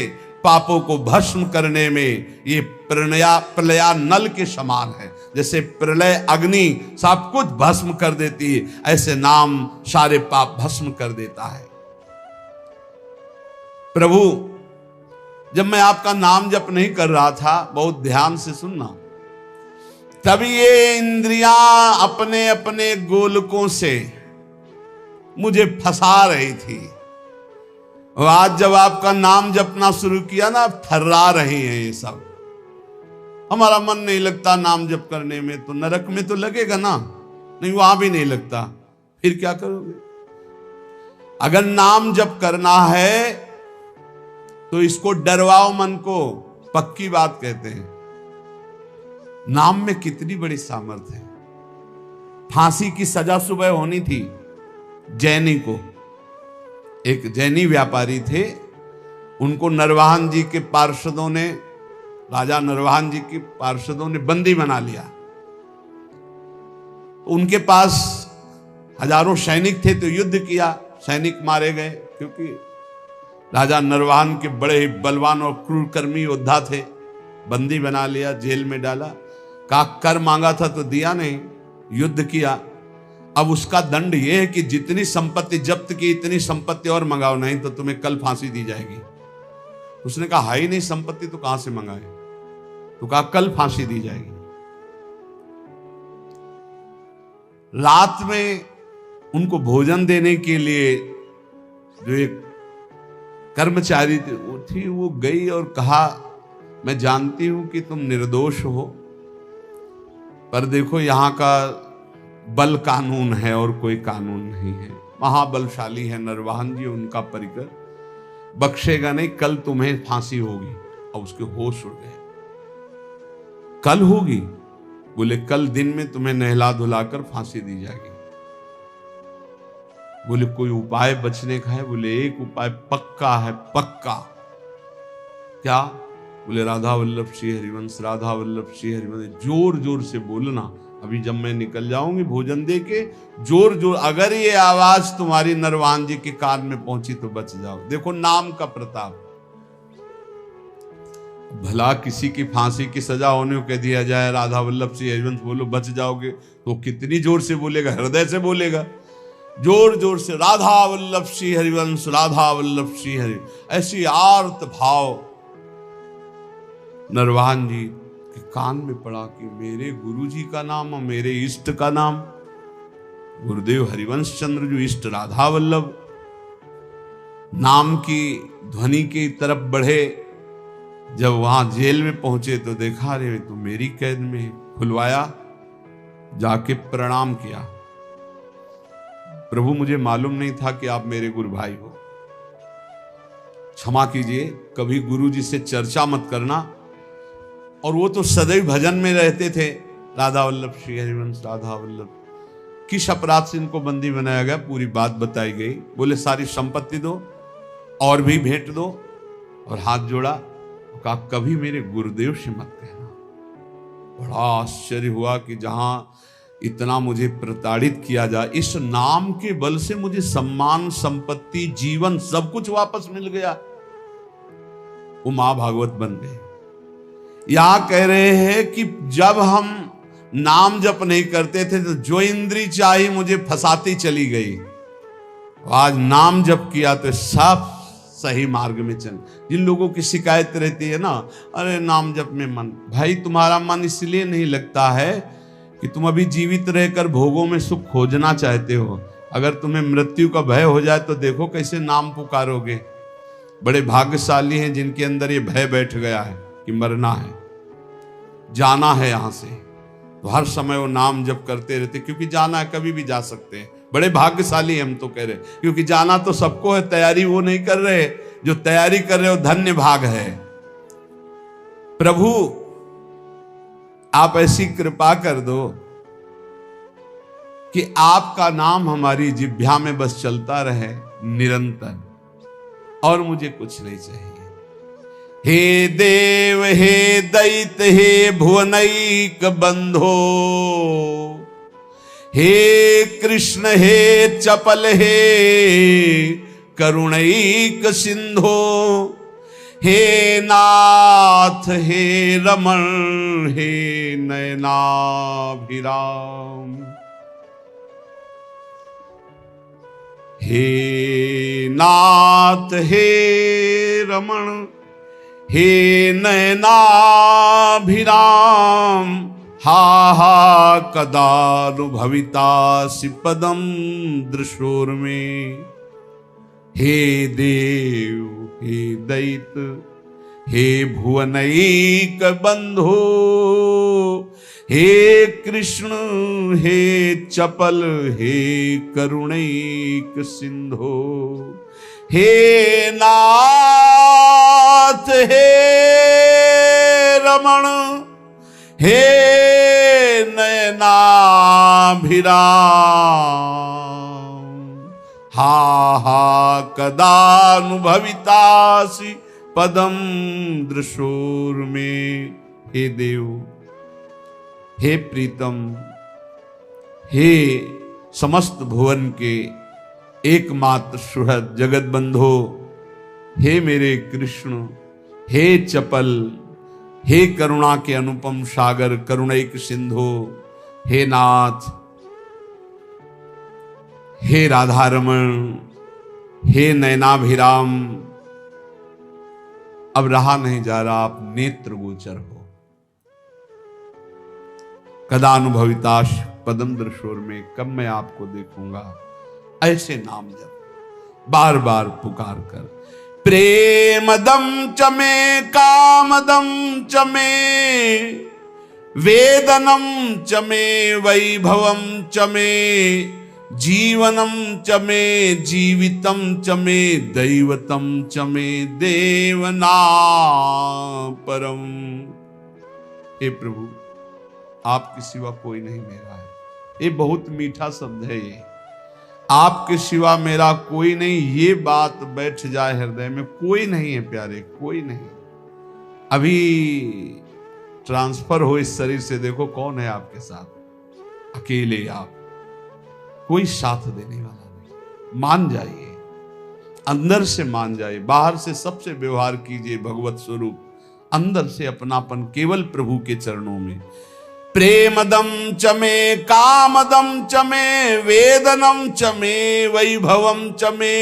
पापों को भस्म करने में ये प्रलया नल के समान है। जैसे प्रलय अग्नि सब कुछ भस्म कर देती है, ऐसे नाम सारे पाप भस्म कर देता है। प्रभु, जब मैं आपका नाम जप नहीं कर रहा था, बहुत ध्यान से सुनना, तभी ये इंद्रियां अपने अपने गोलकों से मुझे फंसा रही थी। और आज जब आपका नाम जपना शुरू किया ना, थर्रा रही हैं ये सब। हमारा मन नहीं लगता नाम जप करने में, तो नरक में तो लगेगा ना, नहीं वहां भी नहीं लगता, फिर क्या करोगे? अगर नाम जप करना है तो इसको डरवाओ मन को, पक्की बात कहते हैं। नाम में कितनी बड़ी सामर्थ्य है। फांसी की सजा सुबह होनी थी जैनी को। एक जैनी व्यापारी थे, उनको नरवाहन जी के पार्षदों ने, राजा नरवाहन जी के पार्षदों ने बंदी बना लिया। उनके पास हजारों सैनिक थे, तो युद्ध किया, सैनिक मारे गए, क्योंकि राजा नरवाहन के बड़े ही बलवान और क्रूरकर्मी योद्धा थे। बंदी बना लिया, जेल में डाला, कहा कर मांगा था तो दिया नहीं, युद्ध किया। अब उसका दंड यह है कि जितनी संपत्ति जब्त की इतनी संपत्ति और मंगाओ, नहीं तो तुम्हें कल फांसी दी जाएगी। उसने कहा हाई नहीं संपत्ति तो कहां से मंगाए, तो कहा कल फांसी दी जाएगी। रात में उनको भोजन देने के लिए जो एक कर्मचारी थी वो गई और कहा, मैं जानती हूं कि तुम निर्दोष हो, पर देखो यहां का बल कानून है और कोई कानून नहीं है। महाबलशाली है नरवाहन जी, उनका परिकर, बख्शेगा नहीं, कल तुम्हें फांसी होगी। और उसके होश उड़ गए। कल होगी? बोले कल दिन में तुम्हें नहला धुलाकर फांसी दी जाएगी। बोले कोई उपाय बचने का है? बोले एक उपाय पक्का है, पक्का। क्या? बोले राधा वल्लभ श्री हरिवंश, राधा वल्लभ श्री हरिवंश। जोर जोर से बोलना, अभी जब मैं निकल जाऊंगी भोजन दे के, जोर जोर, अगर ये आवाज तुम्हारी नरवाहन जी के कान में पहुंची तो बच जाओ। देखो नाम का प्रताप। भला किसी की फांसी की सजा होने को कह दिया जाए राधा वल्लभ श्री हरिवंश बोलो बच जाओगे, तो कितनी जोर से बोलेगा? हृदय से बोलेगा, जोर जोर से, राधा वल्लभ श्री हरिवंश, राधा वल्लभ श्री हरि। ऐसी आर्त भाव नरवाहन जी के कान में पड़ा कि मेरे गुरु जी का नाम और मेरे इष्ट का नाम, गुरुदेव हरिवंश चंद्र जो इष्ट राधा वल्लभ, नाम की ध्वनि की तरफ बढ़े। जब वहां जेल में पहुंचे तो देखा, रे तो मेरी कैद में। खुलवाया, जाके प्रणाम किया, प्रभु मुझे मालूम नहीं था कि आप मेरे गुरु भाई हो, क्षमा कीजिए, कभी गुरु जी से चर्चा मत करना। और वो तो सदैव भजन में रहते थे, राधा वल्लभ श्री हरिवंश, राधा वल्लभ। किस अपराध से इनको बंदी बनाया गया, पूरी बात बताई गई। बोले सारी संपत्ति दो और भी भेंट दो, और हाथ जोड़ा, कहा कभी मेरे गुरुदेव से मत कहना। बड़ा आश्चर्य हुआ कि जहां इतना मुझे प्रताड़ित किया जाए, इस नाम के बल से मुझे सम्मान, संपत्ति, जीवन सब कुछ वापस मिल गया। वो मां भागवत बन गए। यहां कह रहे हैं कि जब हम नाम जप नहीं करते थे तो जो इंद्री चाही मुझे फंसाती चली गई, आज नाम जप किया तो सब सही मार्ग में चल। जिन लोगों की शिकायत रहती है ना, अरे नाम जप में मन, भाई तुम्हारा मन इसलिए नहीं लगता है कि तुम अभी जीवित रहकर भोगों में सुख खोजना चाहते हो। अगर तुम्हें मृत्यु का भय हो जाए तो देखो कैसे नाम पुकारोगे। बड़े भाग्यशाली हैं जिनके अंदर ये भय बैठ गया है कि मरना है, जाना है यहां से, तो हर समय वो नाम जप करते रहते, क्योंकि जाना है, कभी भी जा सकते हैं। बड़े भाग्यशाली हम तो कह रहे, क्योंकि जाना तो सबको है, तैयारी वो नहीं कर रहे, जो तैयारी कर रहे हो धन्य भाग है। प्रभु आप ऐसी कृपा कर दो कि आपका नाम हमारी जिह्वा में बस चलता रहे निरंतर, और मुझे कुछ नहीं चाहिए। हे देव हे दैत हे भुवनैक बंधो, हे कृष्ण हे चपल हे करुणैक सिंधो, हे नाथ हे रमण हे नयनाभिराम, हे नाथ हे रमण हे नयनाभिराम, हा हा कदानुभवितासि पदम दृशोर्मे, हे देव हे दैत हे भुवनैक बंधो, हे कृष्ण हे चपल हे करुणैक सिंधो, हे नाथ हे रमण हे नयनाभिराम, हा हा कदानुभवितासि पदम दृशोर्मे, हे देव हे प्रीतम हे समस्त भुवन के एकमात्र सुहृद जगत बंधो, हे मेरे कृष्ण हे चपल हे करुणा के अनुपम सागर करुणैक सिंधो, हे नाथ हे राधारमण हे नयनाभिराम, अब रहा नहीं जा रहा, आप नेत्र गोचर हो। कदानुभविताश पदम दृशोर में, कब मैं आपको देखूंगा। ऐसे नाम जप बार बार पुकार कर, प्रेमदम चमे कामदम चमे वेदनम चमे वैभवम चमे जीवनम चमे जीवितम चमे दैवतम चमे देवना परम। हे प्रभु, आपके सिवा कोई नहीं मेरा है। ये बहुत मीठा शब्द है, ये आपके सिवा मेरा कोई नहीं, ये बात बैठ जाए हृदय में। कोई नहीं है प्यारे, कोई नहीं। अभी ट्रांसफर हो इस शरीर से, देखो कौन है आपके साथ। अकेले आप, कोई साथ देने वाला नहीं। मान जाइए, अंदर से मान जाइए। बाहर से सबसे व्यवहार कीजिए भगवत स्वरूप, अंदर से अपनापन केवल प्रभु के चरणों में। प्रेमदम चमे कामदम चमे वेदनम चमे वैभवम चमे।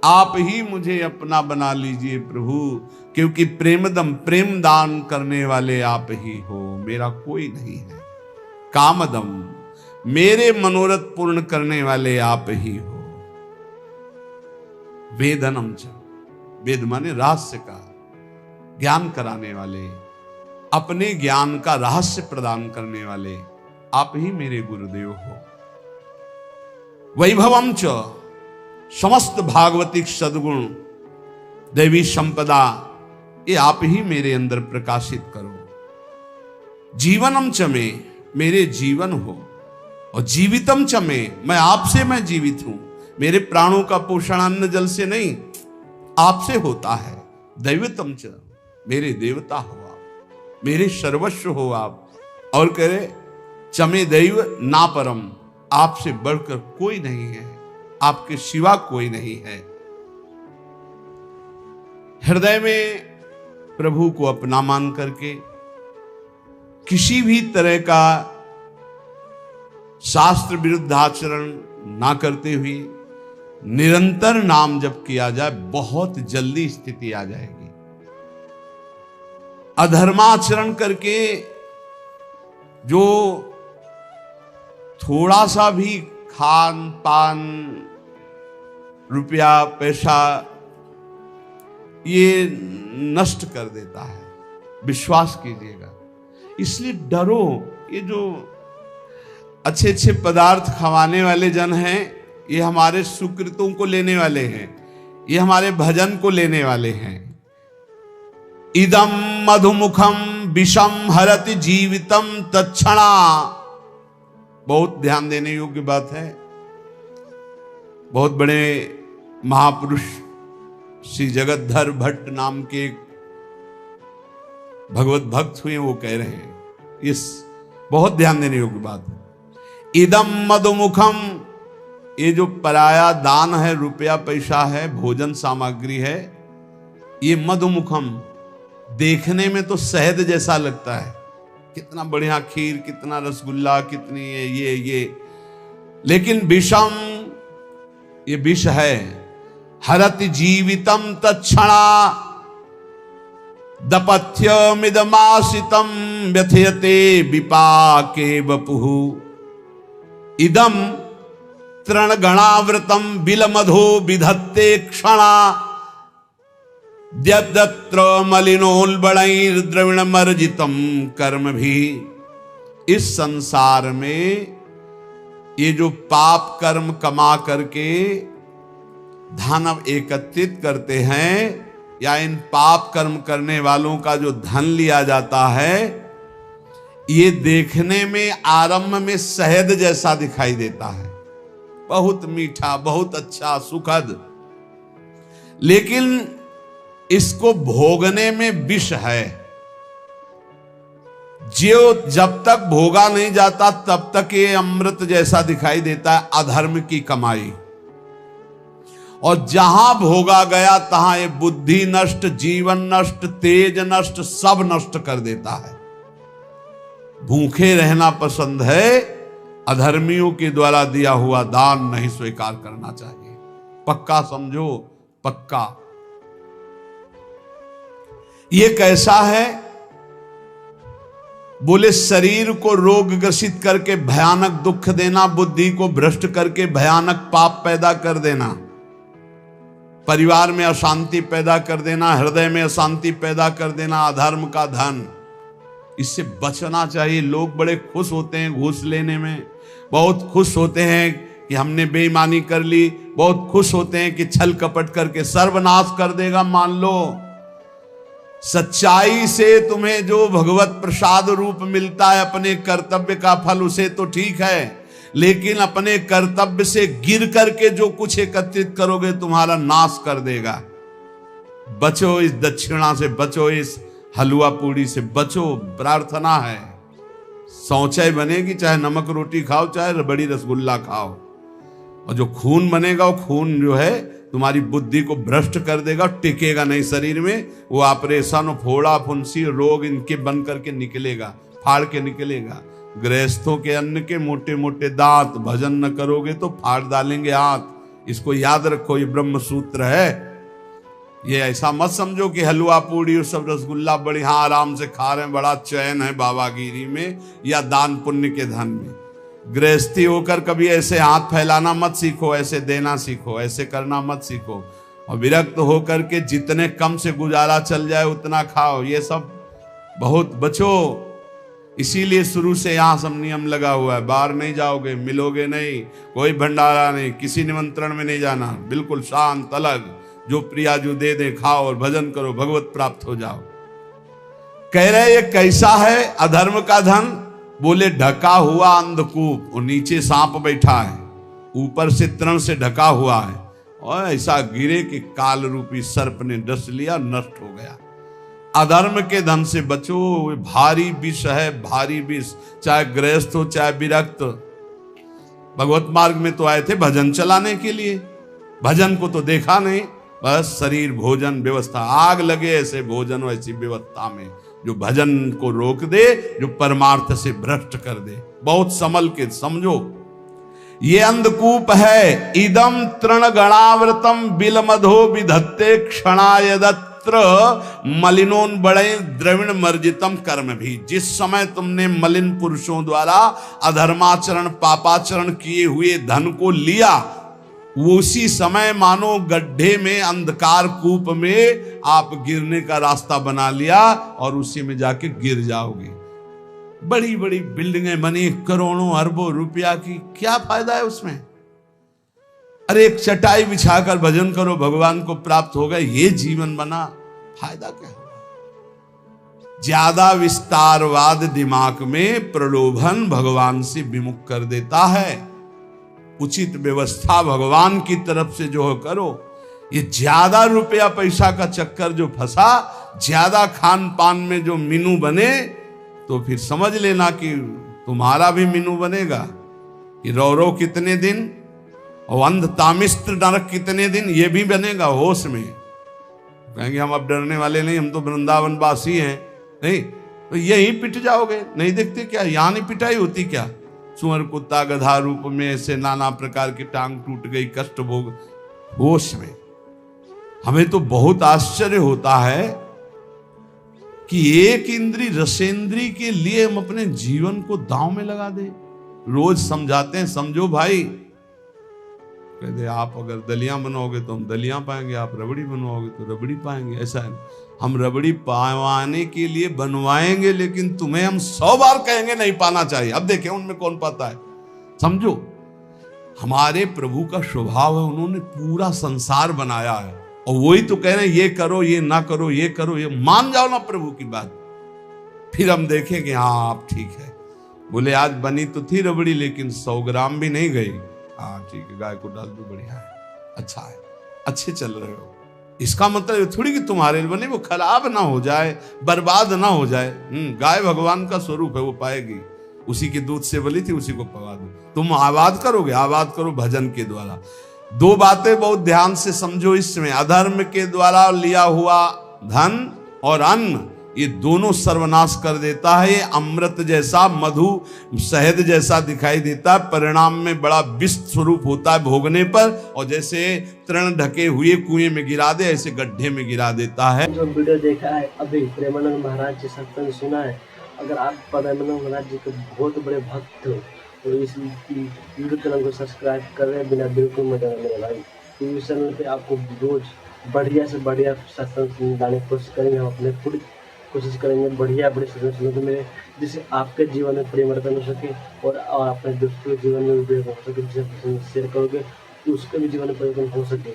आप ही मुझे अपना बना लीजिए प्रभु, क्योंकि प्रेमदम प्रेम दान करने वाले आप ही हो, मेरा कोई नहीं है। कामदम मेरे मनोरथ पूर्ण करने वाले आप ही हो। वेदनम च, वेद माने रहस्य का ज्ञान कराने वाले, अपने ज्ञान का रहस्य प्रदान करने वाले आप ही मेरे गुरुदेव हो। वैभवम च, समस्त भागवतिक सद्गुण दैवी संपदा ये आप ही मेरे अंदर प्रकाशित करो। जीवनम च में मेरे जीवन हो, और जीवितम च में मैं आपसे मैं जीवित हूं। मेरे प्राणों का पोषण अन्न जल से नहीं, आपसे होता है। दैवतम च, मेरे देवता हो आप, मेरे सर्वस्व हो आप। और कह रहे चमे दैव ना परम, आपसे बढ़कर कोई नहीं है, आपके सिवा कोई नहीं है। हृदय में प्रभु को अपना मान करके किसी भी तरह का शास्त्र विरुद्ध आचरण ना करते हुए निरंतर नाम जप किया जाए, बहुत जल्दी स्थिति आ जाएगी। अधर्माचरण करके जो थोड़ा सा भी खान पान रुपया पैसा ये नष्ट कर देता है, विश्वास कीजिएगा। इसलिए डरो। ये जो अच्छे अच्छे पदार्थ खवाने वाले जन हैं, ये हमारे सुकृतों को लेने वाले हैं, ये हमारे भजन को लेने वाले हैं। इदम मधुमुखम विषम हरति जीवितम तत्क्षणा। बहुत ध्यान देने योग्य बात है। बहुत बड़े महापुरुष श्री जगतधर भट्ट नाम के भगवत भक्त हुए, वो कह रहे हैं, इस बहुत ध्यान देने योग्य बात है। इदम मधुमुखम, ये जो पराया दान है, रुपया पैसा है, भोजन सामग्री है, ये मधुमुखम देखने में तो शहद जैसा लगता है, कितना बढ़िया खीर, कितना रसगुल्ला, कितनी ये, लेकिन विषम, ये विष है। हरति जीवितम तत्क्षणा दपथ्यमिदमासितम व्यथयते विपाके वपुः इदम तृणगणावृतम बिलमधो विधत्ते क्षणा द्यत्र मलिनोल्बणैर्द्रविणमर्जितम कर्म भी। इस संसार में ये जो पाप कर्म कमा करके धन एकत्रित करते हैं, या इन पाप कर्म करने वालों का जो धन लिया जाता है, ये देखने में आरंभ में शहद जैसा दिखाई देता है, बहुत मीठा, बहुत अच्छा, सुखद, लेकिन इसको भोगने में विष है। जो जब तक भोगा नहीं जाता तब तक ये अमृत जैसा दिखाई देता है, अधर्म की कमाई। और जहां भोगा गया तहां ये बुद्धि नष्ट, जीवन नष्ट, तेज नष्ट, सब नष्ट कर देता है। भूखे रहना पसंद है, अधर्मियों के द्वारा दिया हुआ दान नहीं स्वीकार करना चाहिए। पक्का समझो, पक्का। ये कैसा है? बोले शरीर को रोग ग्रसित करके भयानक दुख देना, बुद्धि को भ्रष्ट करके भयानक पाप पैदा कर देना, परिवार में अशांति पैदा कर देना, हृदय में अशांति पैदा कर देना, अधर्म का धन, इससे बचना चाहिए। लोग बड़े खुश होते हैं घूस लेने में, बहुत खुश होते हैं कि हमने बेईमानी कर ली, बहुत खुश होते हैं कि छल कपट करके सर्वनाश कर देगा। मान लो सच्चाई से तुम्हें जो भगवत प्रसाद रूप मिलता है अपने कर्तव्य का फल, उसे तो ठीक है, लेकिन अपने कर्तव्य से गिर करके जो कुछ एकत्रित करोगे तुम्हारा नाश कर देगा। बचो इस दक्षिणा से, बचो इस हलवा पूड़ी से, बचो। प्रार्थना है, शौचाई बनेगी, चाहे नमक रोटी खाओ, चाहे बड़ी रसगुल्ला खाओ, और जो खून बनेगा वो खून जो है तुम्हारी बुद्धि को भ्रष्ट कर देगा, टिकेगा नहीं शरीर में। वो ऑपरेशन, फोड़ा फुंसी, रोग इनके बन करके निकलेगा, फाड़ के निकलेगा। गृहस्थों के अन्न के मोटे मोटे दांत, भजन न करोगे तो फाड़ डालेंगे हाथ। इसको याद रखो, ये ब्रह्म सूत्र है। ये ऐसा मत समझो कि हलवा पूड़ी और सब रसगुल्ला बढ़िया आराम से खा रहे हैं, बड़ा चैन है बाबागिरी में या दान पुण्य के धन में। गृहस्थी होकर कभी ऐसे हाथ फैलाना मत सीखो, ऐसे देना सीखो, ऐसे करना मत सीखो। और विरक्त होकर के जितने कम से गुजारा चल जाए उतना खाओ, ये सब बहुत बचो। इसीलिए शुरू से यहाँ सब नियम लगा हुआ है, बाहर नहीं जाओगे, मिलोगे नहीं, कोई भंडारा नहीं, किसी निमंत्रण में नहीं जाना, बिल्कुल शांत अलग, जो प्रिया जो दे दे खाओ और भजन करो, भगवत प्राप्त हो जाओ। कह रहे ये कैसा है अधर्म का धन? बोले ढका हुआ अंधकूप, और नीचे सांप बैठा है, ऊपर से तृण से ढका हुआ है, और ऐसा गिरे कि काल रूपी सर्प ने डस लिया, नष्ट हो गया। अधर्म के धन से बचो, भारी विष है, भारी विष। चाहे गृहस्थ हो चाहे विरक्त, भगवत मार्ग में तो आए थे भजन चलाने के लिए, भजन को तो देखा नहीं, बस शरीर भोजन व्यवस्था। आग लगे ऐसे भोजन वैसी व्यवस्था में, जो भजन को रोक दे, जो परमार्थ से भ्रष्ट कर दे। बहुत संभल के समझो, ये अंधकूप है। इदम तृणगणावृतम बिलमधो विधत्ते क्षणायदत्र मलिनोन बड़े द्रविण मर्जितम कर्म भी। जिस समय तुमने मलिन पुरुषों द्वारा अधर्माचरण पापाचरण किए हुए धन को लिया, वो उसी समय मानो गड्ढे में, अंधकार कूप में आप गिरने का रास्ता बना लिया और उसी में जाके गिर जाओगे। बड़ी बड़ी बिल्डिंगें बनी करोड़ों अरबों रुपया की, क्या फायदा है उसमें? अरे एक चटाई बिछाकर भजन करो, भगवान को प्राप्त होगा, ये जीवन बना, फायदा क्या होगा? ज्यादा विस्तारवाद दिमाग में प्रलोभन भगवान से विमुख कर देता है। उचित व्यवस्था भगवान की तरफ से जो करो। ये ज्यादा रुपया पैसा का चक्कर जो फंसा, ज्यादा खान पान में जो मीनू बने, तो फिर समझ लेना कि तुम्हारा भी मीनू बनेगा। कि रौरव कितने दिन और अंध तामिस्त्र नरक कितने दिन, ये भी बनेगा होश में। कहेंगे हम अब डरने वाले नहीं, हम तो वृंदावन वासी हैं, नहीं तो यहीं पिट जाओगे। नहीं देखते क्या यहाँ नहीं पिटाई होती क्या? सुअर कुत्ता गधा रूप में ऐसे नाना प्रकार की टांग टूट गई, कष्ट भोग होश में। हमें तो बहुत आश्चर्य होता है कि एक इंद्री रसेंद्री के लिए हम अपने जीवन को दांव में लगा दे। रोज समझाते हैं, समझो भाई, कहते आप अगर दलियां बनाओगे तो हम दलियां पाएंगे, आप रबड़ी बनवाओगे तो रबड़ी पाएंगे। ऐसा है, हम रबड़ी पावाने के लिए बनवाएंगे, लेकिन तुम्हें हम 100 बार कहेंगे नहीं पाना चाहिए। अब देखें उनमें कौन पाता है। समझो, हमारे प्रभु का स्वभाव है, उन्होंने पूरा संसार बनाया है और वही तो कह रहे हैं ये करो, ये ना करो, ये करो, ये मान जाओ ना प्रभु की बात, फिर हम देखेंगे हाँ आप ठीक है। बोले आज बनी तो थी रबड़ी लेकिन 100 ग्राम भी नहीं गई। हाँ ठीक है, गाय को डाल दो, बढ़िया है, अच्छा है, अच्छे चल रहे हो। इसका मतलब थोड़ी कि तुम्हारे बने वो खराब ना हो जाए, बर्बाद ना हो जाए। गाय भगवान का स्वरूप है, वो पाएगी, उसी के दूध से बली थी, उसी को पका दो। तुम आबाद करोगे, आबाद करो भजन के द्वारा। 2 बातें बहुत ध्यान से समझो इसमें, अधर्म के द्वारा लिया हुआ धन और अन्न, ये दोनों सर्वनाश कर देता है। ये अमृत जैसा, मधु शहद जैसा दिखाई देता है, परिणाम में बड़ा विष स्वरूप होता है भोगने पर, और जैसे तृण ढके हुए कुएं में गिरा दे ऐसे गड्ढे में गिरा देता है। जो वीडियो देखा है अभी प्रेमानंद महाराज जी सत्संग सुना है, अगर आप प्रेमानंद महाराज जी के बहुत बड़े भक्त हो तो इस यूट्यूब चैनल को सब्सक्राइब कर रहे बिना बिल्कुल मत जाने भाई। तो इस चैनल पे आपको रोज बढ़िया से बढ़िया सत्संग लाने की कोशिश करेंगे, हम अपने खुद कोशिश करेंगे बढ़िया बड़े सत्संग सुनने को मिले, जिससे आपके जीवन में परिवर्तन हो सके और अपने दोस्तों के जीवन में भी परिवर्तन हो सके। जिसे शेयर करोगे तो उसके भी जीवन में परिवर्तन हो सके।